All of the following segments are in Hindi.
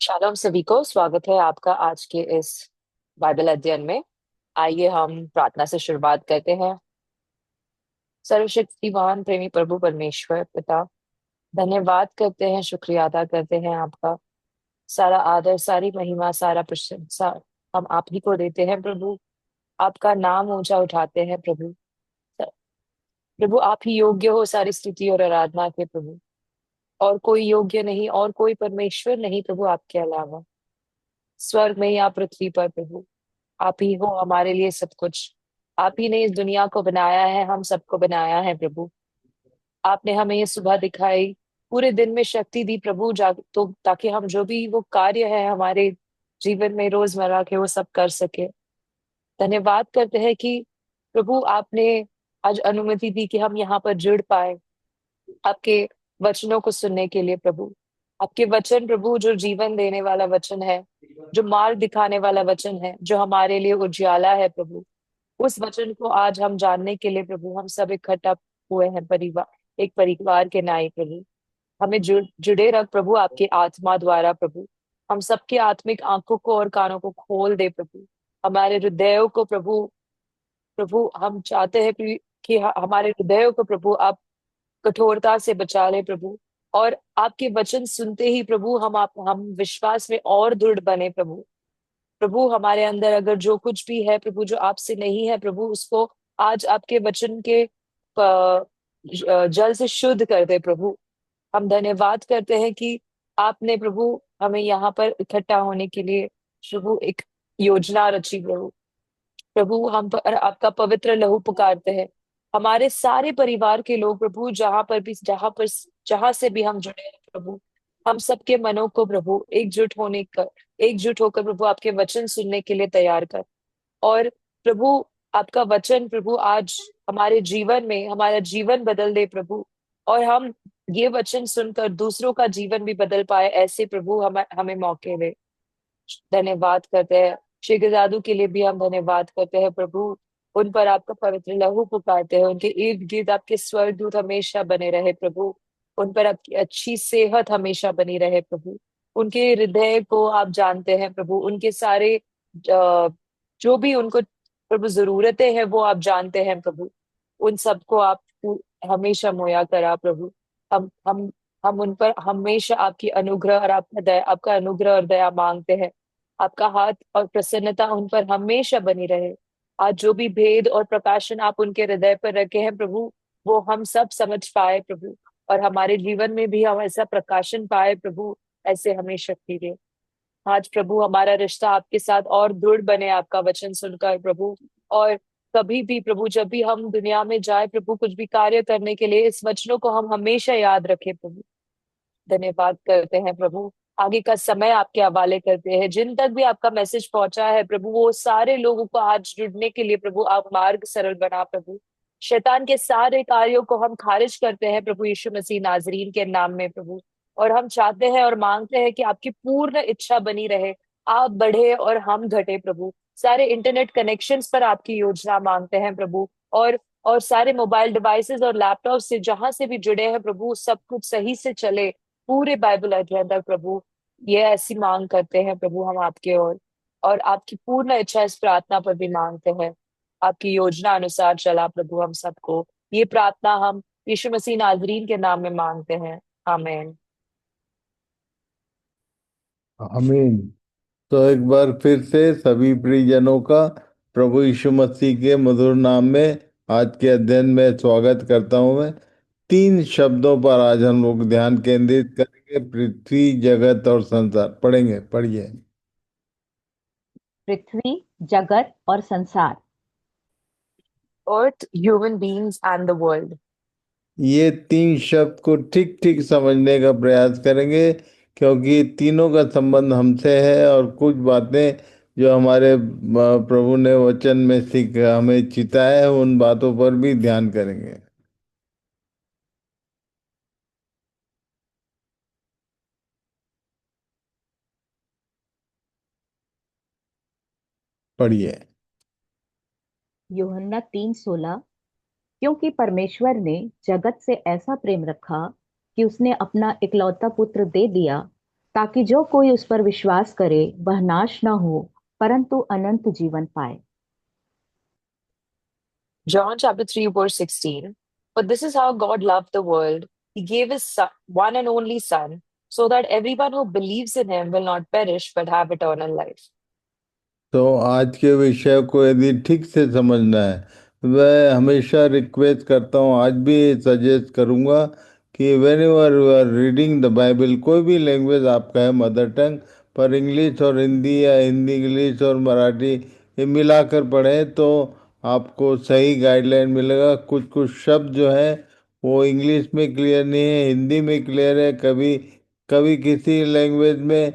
शालोम सभी को स्वागत है आपका आज के इस बाइबल अध्ययन में। आइए हम प्रार्थना से शुरुआत करते हैं। सर्वशक्तिमान प्रेमी प्रभु परमेश्वर पिता, धन्यवाद करते हैं, शुक्रिया अदा करते हैं आपका। सारा आदर, सारी महिमा, सारा प्रशंसा हम आप ही को देते हैं प्रभु। आपका नाम ऊंचा उठाते हैं प्रभु। प्रभु आप ही योग्य हो सारी स्तुति और आराधना के प्रभु। और कोई योग्य नहीं और कोई परमेश्वर नहीं प्रभु आपके अलावा, स्वर्ग में या पृथ्वी पर प्रभु। आप ही हो हमारे लिए सब कुछ। आप ही ने इस दुनिया को बनाया है, हम सबको बनाया है प्रभु। आपने हमें ये सुबह दिखाई, पूरे दिन में शक्ति दी प्रभु, जा तो ताकि हम जो भी वो कार्य है हमारे जीवन में रोजमर्रा के वो सब कर सके। धन्यवाद करते हैं कि प्रभु आपने आज अनुमति दी कि हम यहाँ पर जुड़ पाए आपके वचनों को सुनने के लिए प्रभु। आपके वचन प्रभु जो जीवन देने वाला वचन है, जो मार्ग दिखाने वाला वचन है, जो हमारे लिए उजियाला है प्रभु। उस वचन को आज हम जानने के लिए प्रभु हम सब इकट्ठा हुए हैं, परिवार एक परिवार के नाई प्रभु। हमें जुड़े रख प्रभु आपकी आत्मा द्वारा प्रभु। हम सबकी आत्मिक आंखों को और कानों को खोल दे प्रभु। हमारे हृदयों को प्रभु, प्रभु हम चाहते हैं कि हमारे हृदयों को प्रभु आप कठोरता से बचा ले प्रभु। और आपके वचन सुनते ही प्रभु हम विश्वास में और दृढ़ बने प्रभु। प्रभु हमारे अंदर अगर जो कुछ भी है प्रभु जो आपसे नहीं है प्रभु, उसको आज आपके वचन के जल से शुद्ध कर दे प्रभु। हम धन्यवाद करते हैं कि आपने प्रभु हमें यहाँ पर इकट्ठा होने के लिए प्रभु एक योजना रची प्रभु। प्रभु हम पर आपका पवित्र लहू पुकारते हैं। हमारे सारे परिवार के लोग प्रभु जहां से भी हम जुड़े हैं प्रभु, हम सबके मनों को प्रभु एकजुट होकर प्रभु आपके वचन सुनने के लिए तैयार कर। और प्रभु आपका वचन प्रभु आज हमारे जीवन में हमारा जीवन बदल दे प्रभु। और हम ये वचन सुनकर दूसरों का जीवन भी बदल पाए, ऐसे प्रभु हमें हमें मौके दे। धन्यवाद करते हैं शेखजादू के लिए भी हम धन्यवाद करते हैं प्रभु। उन पर आपका पवित्र लहू पुकारते हैं, उनके इर्द गिर्द आपके स्वर्गदूत हमेशा बने रहे प्रभु। उन पर आपकी अच्छी सेहत हमेशा बनी रहे प्रभु। उनके हृदय को आप जानते हैं प्रभु, उनके सारे जो भी उनको प्रभु जरूरतें हैं वो आप जानते हैं प्रभु। उन सबको आप हमेशा मुहैया करा प्रभु। हम हम हम उन पर हमेशा आपकी अनुग्रह और आपका अनुग्रह और दया मांगते हैं। आपका हाथ और प्रसन्नता उन पर हमेशा बनी रहे। आज जो भी भेद और प्रकाशन आप उनके हृदय पर रखे हैं प्रभु, वो हम सब समझ पाए प्रभु। और हमारे जीवन में भी हम ऐसा प्रकाशन पाए प्रभु, ऐसे हमें शक्ति दे। आज प्रभु हमारा रिश्ता आपके साथ और दृढ़ बने आपका वचन सुनकर प्रभु। और कभी भी प्रभु जब भी हम दुनिया में जाए प्रभु कुछ भी कार्य करने के लिए, इस वचनों को हम हमेशा याद रखें प्रभु। धन्यवाद करते हैं प्रभु। आगे का समय आपके हवाले करते हैं, जिन तक भी आपका मैसेज पहुंचा है प्रभु, वो सारे लोगों को आज जुड़ने के लिए प्रभु आप मार्ग सरल बना प्रभु। शैतान के सारे कार्यों को हम खारिज करते हैं प्रभु यीशु मसीह नाजरीन के नाम में प्रभु। और हम चाहते हैं और मांगते हैं कि आपकी पूर्ण इच्छा बनी रहे। आप बढ़े और हम घटे प्रभु। सारे इंटरनेट कनेक्शंस पर आपकी योजना मांगते हैं प्रभु। और सारे मोबाइल डिवाइसेस और लैपटॉप से जहां से भी जुड़े हैं प्रभु, सब कुछ सही से चले पूरे बाइबल अध्ययन तक प्रभु। ये ऐसी मांग करते हैं प्रभु हम आपके और आपकी पूर्ण इच्छा इस प्रार्थना पर भी मांगते हैं। आपकी योजना अनुसार चला प्रभु हम सबको। ये प्रार्थना हम यीशु मसीह नाजरीन के नाम में मांगते हैं। आमीन। आमीन। तो एक बार फिर से सभी प्रियजनों का प्रभु यीशु मसीह के मधुर नाम में आज के अध्ययन में स्वागत करता हूं मैं। तीन शब्दों पर आज हम लोग ध्यान केंद्रित करेंगे। पृथ्वी, जगत और संसार। पढ़ेंगे, पढ़िए। पृथ्वी, जगत और संसार। Earth, human beings and the world. ये तीन शब्द को ठीक ठीक समझने का प्रयास करेंगे, क्योंकि तीनों का संबंध हमसे है और कुछ बातें जो हमारे प्रभु ने वचन में सीख हमें चिताया है, उन बातों पर भी ध्यान करेंगे। पढ़िए। यूहन्ना 3:16। क्योंकि परमेश्वर ने जगत से ऐसा प्रेम रखा कि उसने अपना इकलौता पुत्र दे दिया, ताकि जो कोई उस पर विश्वास करे वह नाश न हो परंतु अनंत जीवन पाए। John chapter 3, verse 16. But this is how God loved the world. He gave his son, one and only Son, so that everyone who believes in him will not perish but have eternal life. तो आज के विषय को यदि ठीक से समझना है, मैं हमेशा रिक्वेस्ट करता हूँ, आज भी सजेस्ट करूँगा कि whenever you are reading the Bible, कोई भी लैंग्वेज आपका है मदर टंग, पर इंग्लिश और हिंदी या हिंदी इंग्लिश और मराठी ये मिलाकर पढ़ें तो आपको सही गाइडलाइन मिलेगा। कुछ कुछ शब्द जो है वो इंग्लिश में क्लियर नहीं है, हिंदी में क्लियर है, कभी कभी किसी लैंग्वेज में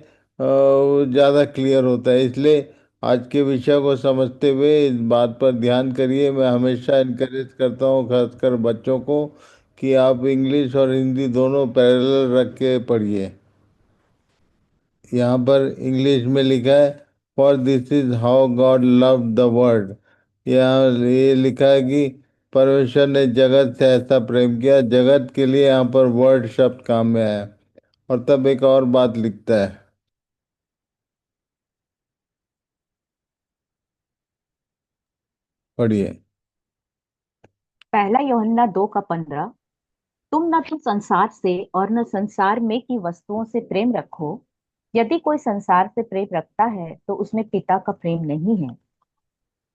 ज़्यादा क्लियर होता है। इसलिए आज के विषय को समझते हुए इस बात पर ध्यान करिए। मैं हमेशा इनकरेज करता हूँ खासकर बच्चों को कि आप इंग्लिश और हिंदी दोनों पैरेलल रख के पढ़िए। यहाँ पर इंग्लिश में लिखा है for this is how God love the world. यहाँ ये लिखा है कि परमेश्वर ने जगत से ऐसा प्रेम किया, जगत के लिए यहाँ पर वर्ड शब्द काम में आया। और तब एक और बात लिखता है, पढ़िए। पहला यूहन्ना 2 का 15। तुम न तो संसार से और न संसार में की वस्तुओं से प्रेम रखो। यदि कोई संसार से प्रेम रखता है तो उसमें पिता का प्रेम नहीं है।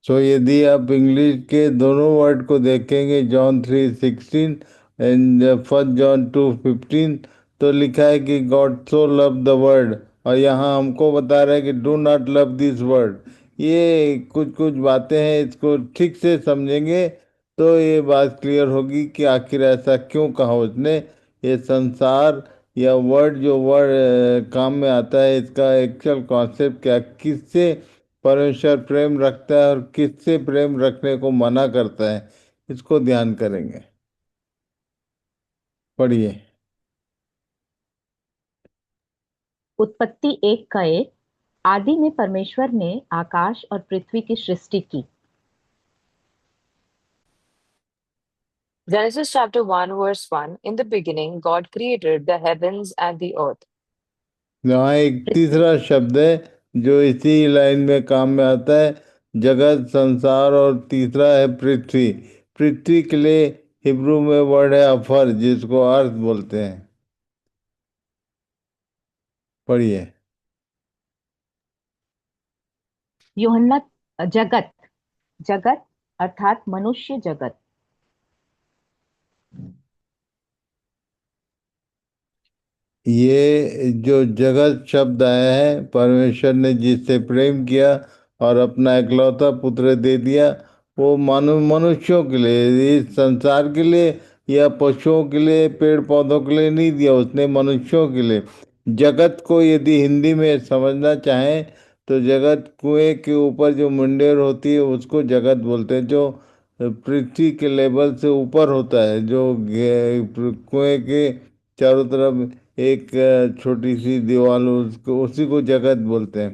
सो यदि आप इंग्लिश के दोनों वर्ड को देखेंगे, John 3:16 एंड First John 2:15, तो लिखा है कि God so love the world, और यहाँ हमको बता रहा है कि do not love this world. ये कुछ कुछ बातें हैं, इसको ठीक से समझेंगे तो ये बात क्लियर होगी कि आखिर ऐसा क्यों कहा उसने। ये संसार या वर्ड जो वर्ड काम में आता है, इसका एक्चुअल कॉन्सेप्ट क्या, किससे परमेश्वर प्रेम रखता है और किससे प्रेम रखने को मना करता है, इसको ध्यान करेंगे। पढ़िए। उत्पत्ति 1 का 1। आदि में परमेश्वर ने आकाश और पृथ्वी की सृष्टि की। Genesis chapter 1, verse 1. In the beginning, God created the heavens and the earth. यहाँ एक तीसरा शब्द है जो इसी लाइन में काम में आता है, जगत संसार, और तीसरा है पृथ्वी। पृथ्वी के लिए हिब्रू में वर्ड है अफर, जिसको अर्थ बोलते हैं। पढ़िए। यूहन्ना जगत। जगत अर्थात मनुष्य जगत। ये जो जगत शब्द आया है, परमेश्वर ने जिससे प्रेम किया और अपना इकलौता पुत्र दे दिया, वो मानव मनुष्यों के लिए, इस संसार के लिए या पशुओं के लिए, पेड़ पौधों के लिए नहीं दिया, उसने मनुष्यों के लिए। जगत को यदि हिंदी में समझना चाहें तो जगत कुएं के ऊपर जो मुंडेर होती है उसको जगत बोलते हैं, जो पृथ्वी के लेवल से ऊपर होता है, जो कुएं के चारों तरफ एक छोटी सी दीवार, उसको उसी को जगत बोलते हैं।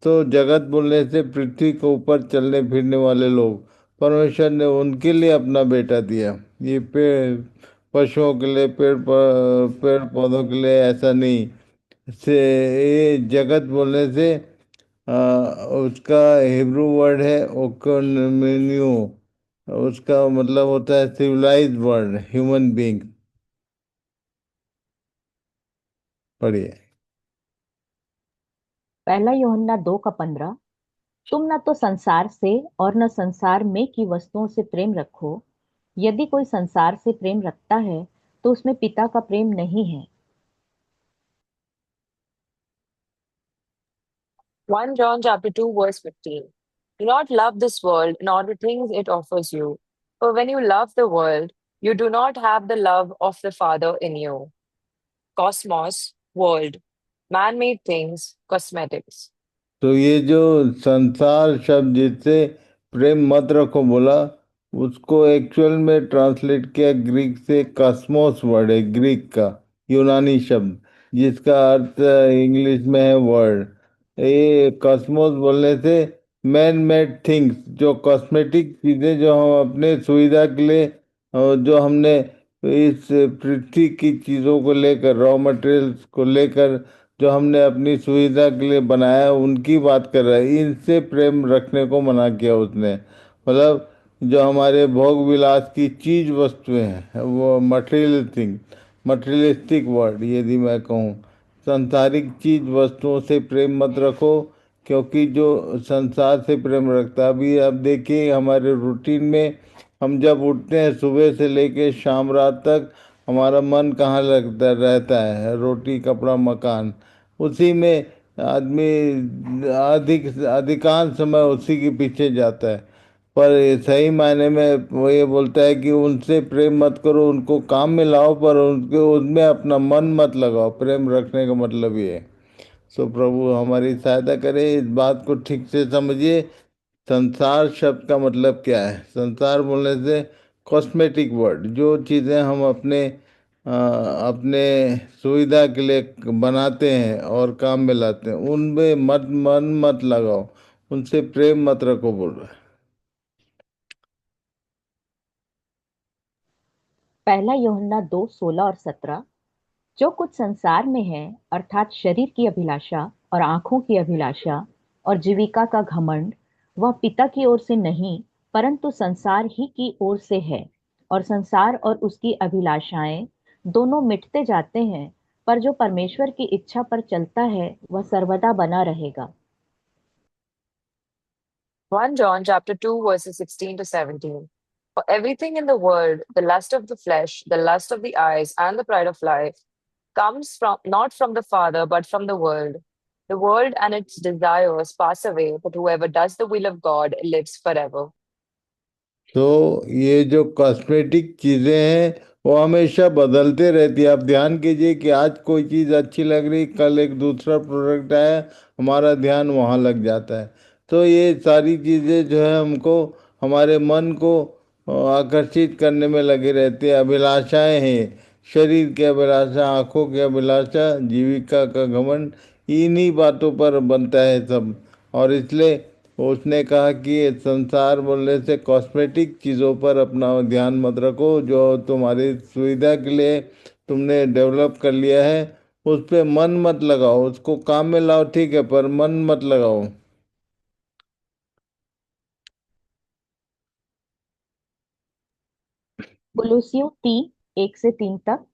तो जगत बोलने से पृथ्वी के ऊपर चलने फिरने वाले लोग, परमेश्वर ने उनके लिए अपना बेटा दिया। ये पेड़ पशुओं के लिए, पेड़ पौधों के लिए ऐसा नहीं। से ये जगत बोलने से उसका हिब्रू वर्ड है ओकोनोमिनियो, उसका मतलब होता है सिविलाइज्ड वर्ल्ड, ह्यूमन बीइंग। पढ़िए। पहला यूहन्ना 2 का 15। तुम न तो संसार से और न संसार में की वस्तुओं से प्रेम रखो। यदि कोई संसार से प्रेम रखता है तो उसमें पिता का प्रेम नहीं है। 1 John chapter 2, verse 15. Do not love this world nor the things it offers you. For when you love the world, you do not have the love of the Father in you. Cosmos, world, man made things, cosmetics. तो ये जो संसार शब्द जिससे प्रेम मत रखो बोला, उसको एक्चुअल में ट्रांसलेट किया ग्रीक से, कॉस्मोस वर्ड है ग्रीक का, यूनानी शब्द, जिसका अर्थ इंग्लिश में है वर्ल्ड। ये कॉस्मोस बोलने से मैन मेड थिंग्स, जो कॉस्मेटिक चीज़ें जो हम अपने सुविधा के लिए जो हमने इस पृथ्वी की चीज़ों को लेकर, रॉ मटेरियल्स को लेकर जो हमने अपनी सुविधा के लिए बनाया उनकी बात कर रहा है। इनसे प्रेम रखने को मना किया उसने। मतलब जो हमारे भोग विलास की चीज वस्तुएं हैं, वो मटेरियल थिंग, मटेरियलिस्टिक वर्ड यदि मैं कहूँ, सांसारिक चीज वस्तुओं से प्रेम मत रखो, क्योंकि जो संसार से प्रेम रखता है, अभी अब देखिए हमारे रूटीन में हम जब उठते हैं सुबह से लेके शाम रात तक, हमारा मन कहाँ लगता रहता है? रोटी कपड़ा मकान, उसी में आदमी अधिकांश समय उसी के पीछे जाता है। पर ये सही मायने में वो ये बोलता है कि उनसे प्रेम मत करो, उनको काम में लाओ, पर उनके उसमें अपना मन मत लगाओ। प्रेम रखने का मतलब ये है। सो प्रभु हमारी सहायता करे, इस बात को ठीक से समझिए। संसार शब्द का मतलब क्या है? संसार बोलने से कॉस्मेटिक वर्ड, जो चीज़ें हम अपने सुविधा के लिए बनाते हैं और काम में लाते हैं, उनमें मन मत लगाओ, उनसे प्रेम मत रखो, बोल रहा है। पहला यूहन्ना 2:16 और 17। जो कुछ संसार में है, अर्थात शरीर की अभिलाषा और आंखों की अभिलाषा और जीविका का घमंड, वह पिता की ओर से नहीं, परंतु संसार ही की ओर से है। और संसार और उसकी अभिलाषाएं दोनों मिटते जाते हैं, पर जो परमेश्वर की इच्छा पर चलता है वह सर्वदा बना रहेगा। 1 John chapter 2 verses 16 to 17. For everything in the world, the lust of the flesh, the lust of the eyes, and the pride of life comes from not from the Father, but from the world. The world and its desires pass away, but whoever does the will of God lives forever. तो ये जो कॉस्मेटिक चीज़ें हैं वो हमेशा बदलते रहती है। आप ध्यान कीजिए कि आज कोई चीज़ अच्छी लग रही, कल एक दूसरा प्रोडक्ट आया, हमारा ध्यान वहाँ लग जाता है। तो ये सारी चीज़ें जो है हमको, हमारे मन को आकर्षित करने में लगे रहते हैं। अभिलाषाएं हैं, शरीर की अभिलाषा, आंखों की अभिलाषा, जीविका का घमंड, इन्हीं बातों पर बनता है सब। और इसलिए उसने कहा कि ये संसार बोलने से कॉस्मेटिक चीज़ों पर अपना ध्यान मत रखो, जो तुम्हारी सुविधा के लिए तुमने डेवलप कर लिया है उस पे मन मत लगाओ। उसको काम में लाओ ठीक है, पर मन मत लगाओ। कुलुस्सियों 3:1 से 3 तक।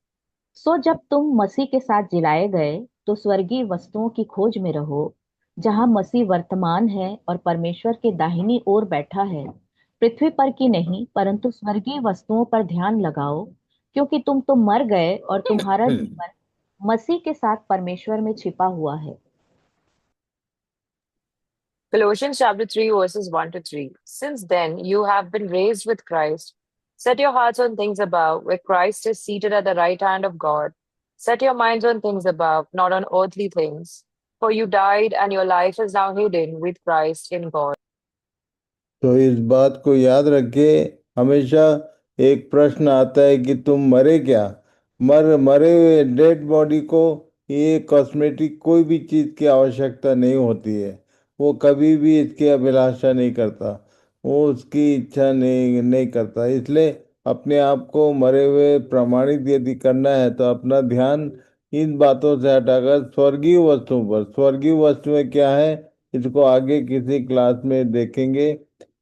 सो जब तुम मसीह के साथ जिलाए गए तो स्वर्गीय वस्तुओं की खोज में रहो, जहां मसीह वर्तमान है और परमेश्वर के दाहिनी ओर बैठा है। पृथ्वी पर की नहीं, परंतु स्वर्गीय वस्तुओं पर ध्यान लगाओ, क्योंकि तुम तो मर गए और तुम्हारा जीवन मसीह के साथ परमेश्वर में छिपा हुआ है। Colossians chapter 3 verses 1 to 3. Since then you have been raised with Christ. Set your hearts on things above, where Christ is seated at the right hand of God. Set your minds on things above, not on earthly things. For you died, and your life is now hidden with Christ in God. तो इस बात को याद रखिए। हमेशा एक प्रश्न आता है कि तुम मरे क्या? मरे हुए डेड बॉडी को ये कॉस्मेटिक कोई भी चीज़ की आवश्यकता नहीं होती है। वो कभी भी इसकी अभिलाषा नहीं करता, वो उसकी इच्छा नहीं करता। इसलिए अपने आप को मरे हुए प्रमाणित यदि करना है तो अपना ध्यान इन बातों से हटाकर स्वर्गीय वस्तुओं पर। स्वर्गीय वस्तुएं क्या है, इसको आगे किसी क्लास में देखेंगे।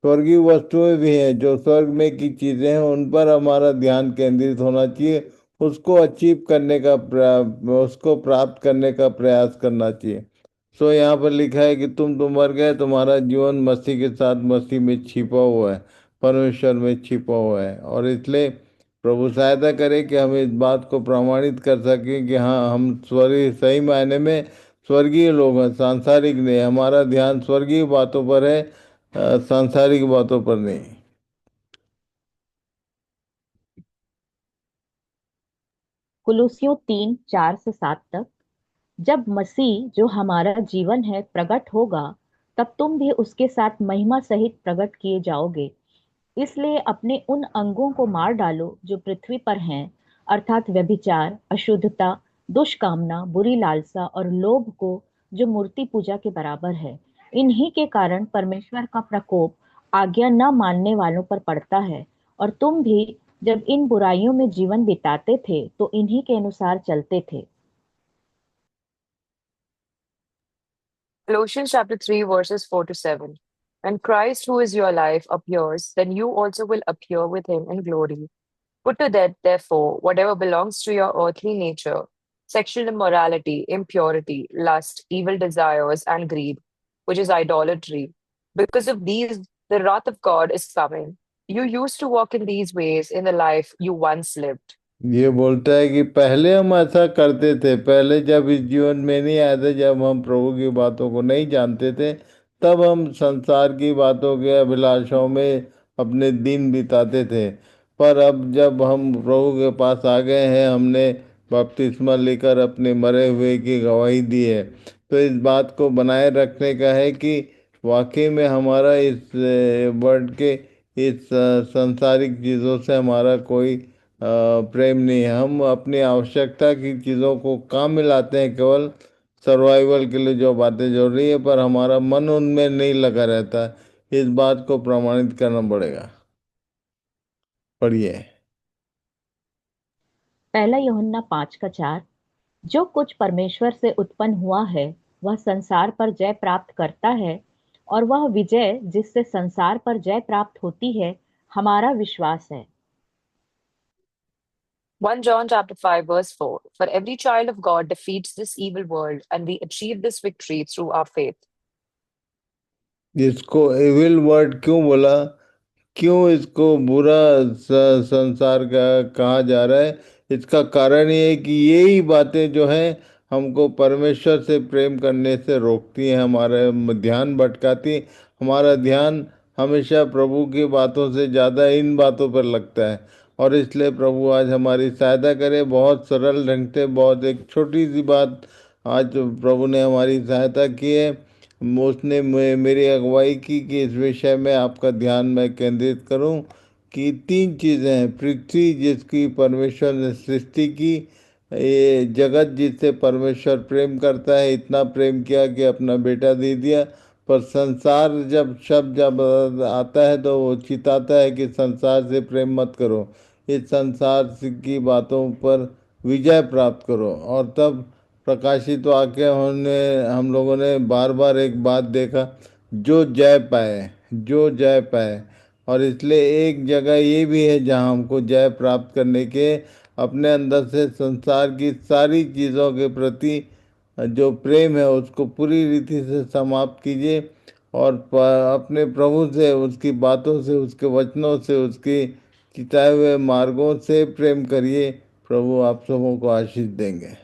स्वर्गीय वस्तुएं भी हैं, जो स्वर्ग में की चीजें हैं उन पर हमारा ध्यान केंद्रित होना चाहिए। उसको अचीव करने का उसको प्राप्त करने का प्रयास करना चाहिए। सो यहाँ पर लिखा है कि तुम तो मर गए, तुम्हारा जीवन मसीह के साथ मसीह में छिपा हुआ है, परमेश्वर में छिपा हुआ है। और इसलिए प्रभु सहायता करे कि हम इस बात को प्रमाणित कर सकें कि हाँ, हम स्वर्गीय, सही मायने में स्वर्गीय लोग हैं, सांसारिक नहीं। हमारा ध्यान स्वर्गीय बातों पर है, सांसारिक बातों पर नहीं। कुलुस्सियों 3:4 से 7 तक। जब मसीह जो हमारा जीवन है प्रकट होगा, तब तुम भी उसके साथ महिमा सहित प्रकट किए जाओगे। इसलिए अपने उन अंगों को मार डालो जो पृथ्वी पर हैं, अर्थात व्यभिचार, अशुद्धता, दुष्कामना, बुरी लालसा और लोभ को, जो मूर्ति पूजा के बराबर है। इन्हीं के कारण परमेश्वर का प्रकोप आज्ञा न मानने वालों पर पड़ता है। और तुम भी जब इन बुराइयों में जीवन बिताते थे तो इन्हीं के अनुसार चलते थे। Colossians chapter 3, verses 4 to 7. When Christ, who is your life, appears, then you also will appear with him in glory. Put to death, therefore, whatever belongs to your earthly nature: sexual immorality, impurity, lust, evil desires, and greed, which is idolatry. Because of these, the wrath of God is coming. You used to walk in these ways in the life you once lived. ये बोलता है कि पहले हम ऐसा करते थे, पहले जब इस जीवन में नहीं आए थे, जब हम प्रभु की बातों को नहीं जानते थे, तब हम संसार की बातों के अभिलाषाओं में अपने दिन बिताते थे। पर अब जब हम प्रभु के पास आ गए हैं, हमने बपतिस्मा लेकर अपने मरे हुए की गवाही दी है, तो इस बात को बनाए रखने का है कि वाकई में हमारा इस वर्ल्ड के इस सांसारिक चीज़ों से हमारा कोई प्रेम नहीं है। हम अपनी आवश्यकता की चीज़ों को काम में लाते हैं, केवल सर्वाइवल के लिए जो बातें जरूरी है, पर हमारा मन उनमें नहीं लगा रहता। इस बात को प्रमाणित करना पड़ेगा। पढ़िए। पहला यूहन्ना 5:4। जो कुछ परमेश्वर से उत्पन्न हुआ है वह संसार पर जय प्राप्त करता है, और वह विजय जिससे संसार पर जय प्राप्त होती है हमारा विश्वास है। 1 John chapter 5, verse 4. For every child of God defeats this evil world, and we achieve this victory through our faith. इसको एविल वर्ड क्यों बोला, क्यों इसको बुरा संसार का कहा जा रहा है? इसका कारण ये है कि यही बातें जो हैं हमको परमेश्वर से प्रेम करने से रोकती हैं, हमारा ध्यान भटकाती। हमारा ध्यान हमेशा प्रभु की बातों से ज़्यादा इन बातों पर लगता है, और इसलिए प्रभु आज हमारी सहायता करे। बहुत सरल ढंग से, बहुत एक छोटी सी बात आज प्रभु ने हमारी सहायता की है। उसने मेरी अगुवाई की कि इस विषय में आपका ध्यान मैं केंद्रित करूं कि तीन चीज़ें हैं। पृथ्वी जिसकी परमेश्वर ने सृष्टि की, ये जगत जिससे परमेश्वर प्रेम करता है, इतना प्रेम किया कि अपना बेटा दे दिया। पर संसार जब शब्द जब आता है तो वो चिताता है कि संसार से प्रेम मत करो, इस संसार की बातों पर विजय प्राप्त करो। और तब प्रकाशित वाक्य होने हम लोगों ने बार बार एक बात देखा, जो जय पाए, जो जय पाए। और इसलिए एक जगह ये भी है जहाँ हमको जय प्राप्त करने के, अपने अंदर से संसार की सारी चीज़ों के प्रति जो प्रेम है उसको पूरी रीति से समाप्त कीजिए, और अपने प्रभु से, उसकी बातों से, उसके वचनों से, उसके चिताए हुए मार्गों से प्रेम करिए। प्रभु आप सबों को आशीष देंगे।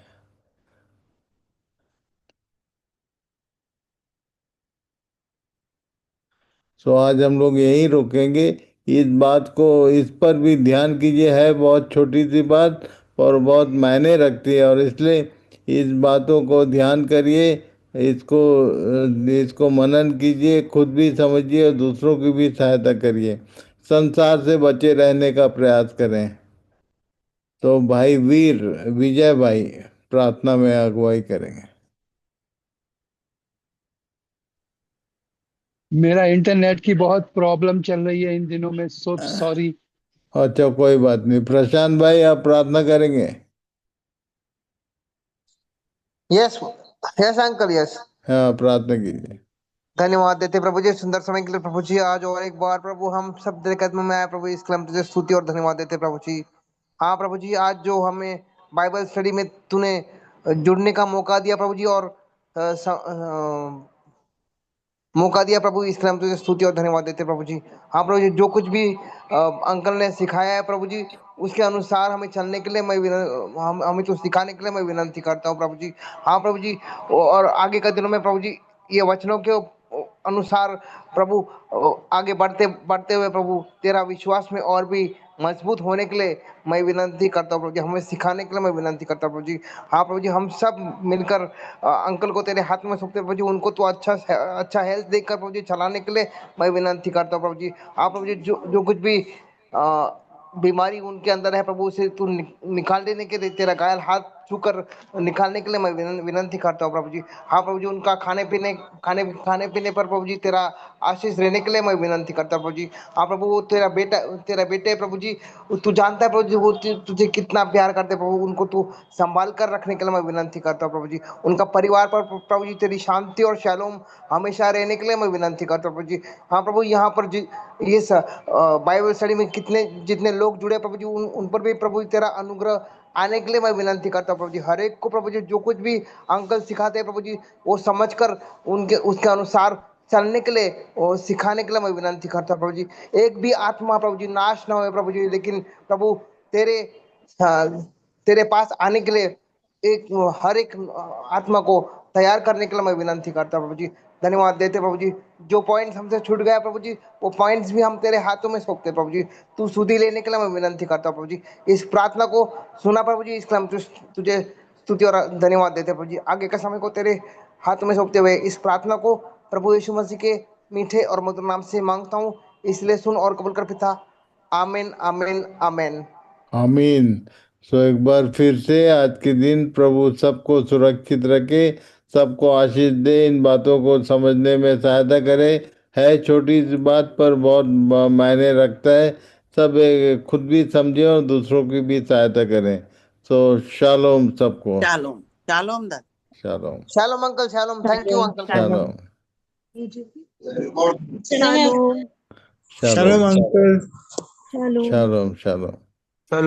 सो आज हम लोग यहीं रुकेंगे। इस बात को, इस पर भी ध्यान कीजिए, है बहुत छोटी सी बात और बहुत मायने रखती है, और इसलिए इस बातों को ध्यान करिए, इसको मनन कीजिए, खुद भी समझिए और दूसरों की भी सहायता करिए। संसार से बचे रहने का प्रयास करें। तो भाई वीर विजय भाई प्रार्थना में अगुवाई करेंगे। मेरा इंटरनेट की बहुत प्रॉब्लम चल रही है इन दिनों में, सो सॉरी। अच्छा, कोई बात नहीं। प्रशांत भाई आप प्रार्थना करेंगे? Yes, yes uncle, yes. हाँ, प्रार्थना कीजिए। धन्यवाद देते प्रभु जी सुंदर समय के लिए प्रभु जी। आज और एक बार प्रभु हम सब तेरे कदमों में आए प्रभु, इस कलम तुझे स्तुति और धन्यवाद देते प्रभु जी। हाँ प्रभु जी, आज जो हमें बाइबल स्टडी में तूने जुड़ने का मौका दिया प्रभु जी, और मौका दिया प्रभु, इसके लिए हम तुझे स्तुति और धन्यवाद देते प्रभु जी। हाँ प्रभु जी, जो कुछ भी अंकल ने सिखाया है प्रभु जी, उसके अनुसार हमें चलने के लिए हमें तो सिखाने के लिए मैं विनंती करता हूँ प्रभु जी। हाँ प्रभु जी, और आगे के दिनों में प्रभु जी ये वचनों के अनुसार प्रभु आगे बढ़ते बढ़ते हुए प्रभु तेरा विश्वास में और भी मजबूत होने के लिए मैं विनंती करता हूँ प्रभु जी। हमें सिखाने के लिए मैं विनंती करता हूँ प्रभु जी। हाँ प्रभु जी, हम सब मिलकर अंकल को तेरे हाथ में सौंपते प्रभु जी। उनको तो अच्छा हेल्थ देकर प्रभु जी चलाने के लिए मैं विनंती करता हूँ प्रभु जी। हाँ प्रभु जी, जो कुछ भी बीमारी उनके अंदर है प्रभु, उसे तू निकाल देने के लिए तेरा घायल हाथ छूकर निकालने के लिए मैं विनंती करता हूँ प्रभु जी। हाँ प्रभु जी, उनका खाने पीने पर प्रभु जी तेरा आशीष रहने के लिए मैं विनंती करता हूँ प्रभु जी। हाँ प्रभु, वो तेरा बेटे है प्रभु जी, तू जानता है प्रभु जी वो तुझे कितना प्यार करते प्रभु, उनको तू संभाल कर रखने के लिए मैं विनंती करता हूँ प्रभु जी। उनका परिवार पर प्रभु जी तेरी शांति और शालोम हमेशा रहने के लिए मैं विनंती करता हूँ प्रभु जी। हाँ प्रभु, यहाँ पर ये बाइबल स्टडी में जितने लोग जुड़े प्रभु जी, उन पर भी प्रभु जी तेरा अनुग्रह आने के लिए मैं विनंती करता हूँ प्रभु जी। हर एक को प्रभु जी जो कुछ भी अंकल सिखाते हैं प्रभु जी, वो समझकर उसके अनुसार चलने के लिए और सिखाने के लिए मैं विनंती करता हूँ प्रभु जी। एक भी आत्मा प्रभु जी नाश ना हो प्रभु जी, लेकिन प्रभु तेरे तेरे पास आने के लिए हर एक आत्मा को तैयार करने के लिए मैं विनंती करता हूँ प्रभु जी। धन्यवाद देते प्रभु जी। जो पॉइंट्स हमसे छूट गया प्रभु जी, वो पॉइंट्स भी हम तेरे हाथों में सौंपते प्रभु जी। तू सुधि लेने के लिए मैं विनंती करता हूँ प्रभु जी। इस प्रार्थना को सुना प्रभु जी, इसके लिए हम तुझे स्तुति और धन्यवाद देते प्रभु जी। आगे का समय को तेरे हाथों में सौंपते हुए इस प्रार्थना को प्रभु यीशु मसीह के मीठे और मधुर नाम से मांगता हूँ, इसलिए सुन और कबूल कर पिता। आमीन आमीन आमीन। आमीन। सो एक बार फिर से आज के दिन प्रभु सबको सुरक्षित रखे, सबको आशीष दे, इन बातों को समझने में सहायता करे। है छोटी सी बात पर बहुत मायने रखता है। सब खुद भी समझे और दूसरों की भी सहायता करें। सो शालोम सबको। शालोम शालोम दा shalom shalom uncle, shalom. Thank you uncle. Shalom shalom shalom Shalom, uncle. Shalom. Shalom shalom.